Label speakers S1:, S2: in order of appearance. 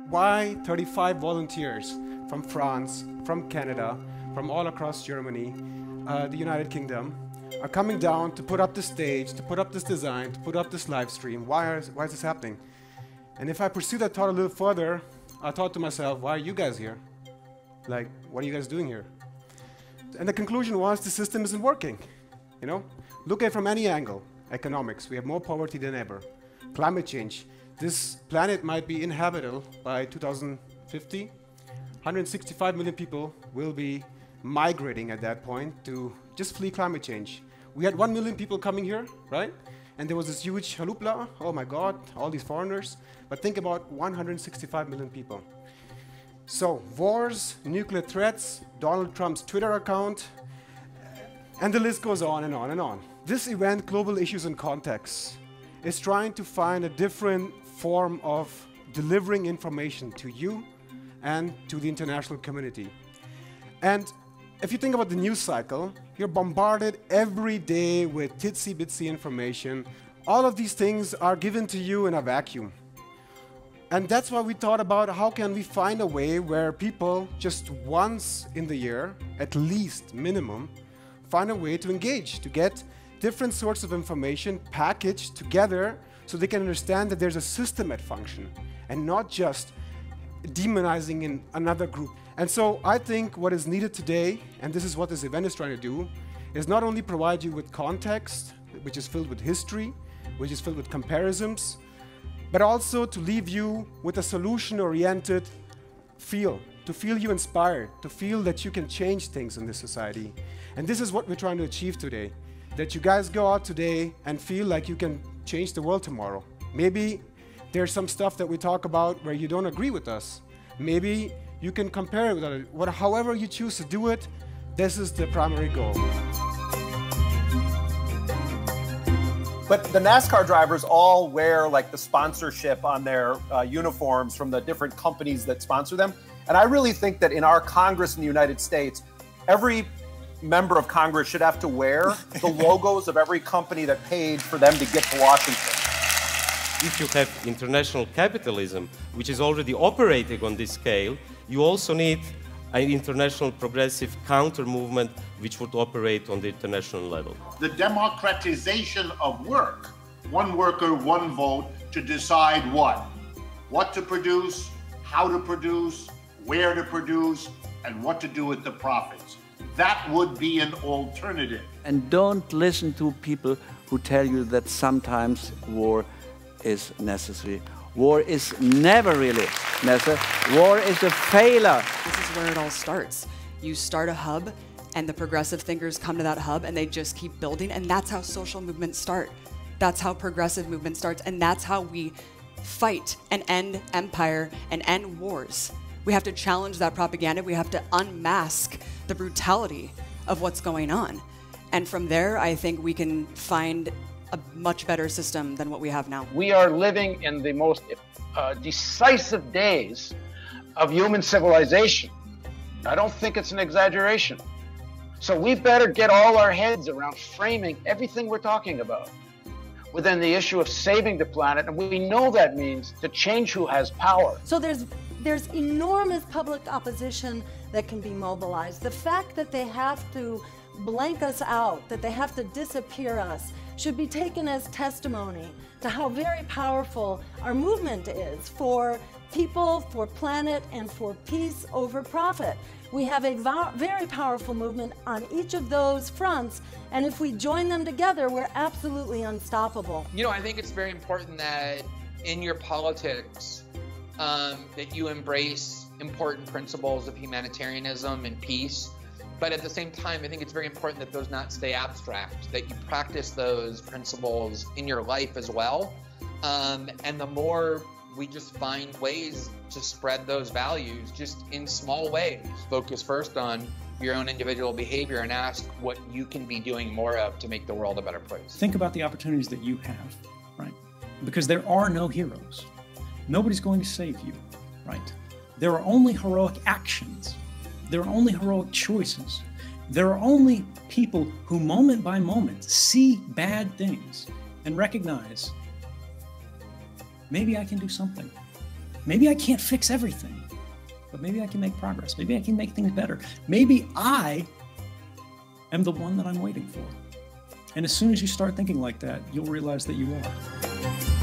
S1: why 35 volunteers from France, from Canada, from all across Germany, the United Kingdom, are coming down to put up the stage, to put up this design, to put up this live stream. Why is this happening? And if I pursue that thought a little further, I thought to myself, why are you guys here? Like, what are you guys doing here? And the conclusion was the system isn't working. You know, look at it from any angle. Economics, we have more poverty than ever. Climate change, this planet might be inhabitable by 2050. 165 million people will be migrating at that point to just flee climate change. We had 1 million people coming here, right? And there was this huge halupla, oh my God, all these foreigners. But think about 165 million people. So, wars, nuclear threats, Donald Trump's Twitter account, and the list goes on and on and on. This event, Global Issues and Contexts, is trying to find a different form of delivering information to you and to the international community. And if you think about the news cycle, you're bombarded every day with titsy-bitsy information. All of these things are given to you in a vacuum. And that's why we thought about how can we find a way where people just once in the year, at least minimum, find a way to engage, to get different sorts of information packaged together so they can understand that there's a system at function and not just demonizing in another group. And so I think what is needed today, and this is what this event is trying to do, is not only provide you with context, which is filled with history, which is filled with comparisons, but also to leave you with a solution-oriented feel, to feel you inspired, to feel that you can change things in this society. And this is what we're trying to achieve today, that you guys go out today and feel like you can change the world tomorrow. Maybe there's some stuff that we talk about where you don't agree with us. Maybe you can compare it with others. However you choose to do it, this is the primary goal.
S2: But the NASCAR drivers all wear like the sponsorship on their uniforms from the different companies that sponsor them. And I really think that in our Congress in the United States, every member of Congress should have to wear the logos of every company that paid for them to get to Washington.
S3: If you have international capitalism, which is already operating on this scale, you also need an international progressive counter-movement which would operate on the international level.
S4: The democratization of work, one worker, one vote, to decide what to produce, how to produce, where to produce, and what to do with the profits. That would be an alternative.
S5: And don't listen to people who tell you that sometimes war is necessary. War is never really necessary. War is a failure.
S6: This is where it all starts. You start a hub, and the progressive thinkers come to that hub, and they just keep building, and that's how social movements start. That's how progressive movement starts, and that's how we fight and end empire and end wars. We have to challenge that propaganda. We have to unmask the brutality of what's going on. And from there, I think we can find a much better system than what we have now.
S7: We are living in the most decisive days of human civilization. I don't think it's an exaggeration. So we better get all our heads around framing everything we're talking about within the issue of saving the planet, and we know that means to change who has power.
S8: So there's enormous public opposition that can be mobilized. The fact that they have to blank us out, that they have to disappear us, should be taken as testimony to how very powerful our movement is for people, for planet, and for peace over profit. We have a very powerful movement on each of those fronts, and if we join them together, we're absolutely unstoppable.
S9: You know, I think it's very important that in your politics, that you embrace important principles of humanitarianism and peace. But at the same time, I think it's very important that those not stay abstract, that you practice those principles in your life as well. And the more we just find ways to spread those values just in small ways. Focus first on your own individual behavior and ask what you can be doing more of to make the world a better place.
S10: Think about the opportunities that you have, right? Because there are no heroes. Nobody's going to save you, right? There are only heroic actions. There are only heroic choices. There are only people who moment by moment see bad things and recognize, maybe I can do something. Maybe I can't fix everything, but maybe I can make progress. Maybe I can make things better. Maybe I am the one that I'm waiting for. And as soon as you start thinking like that, you'll realize that you are.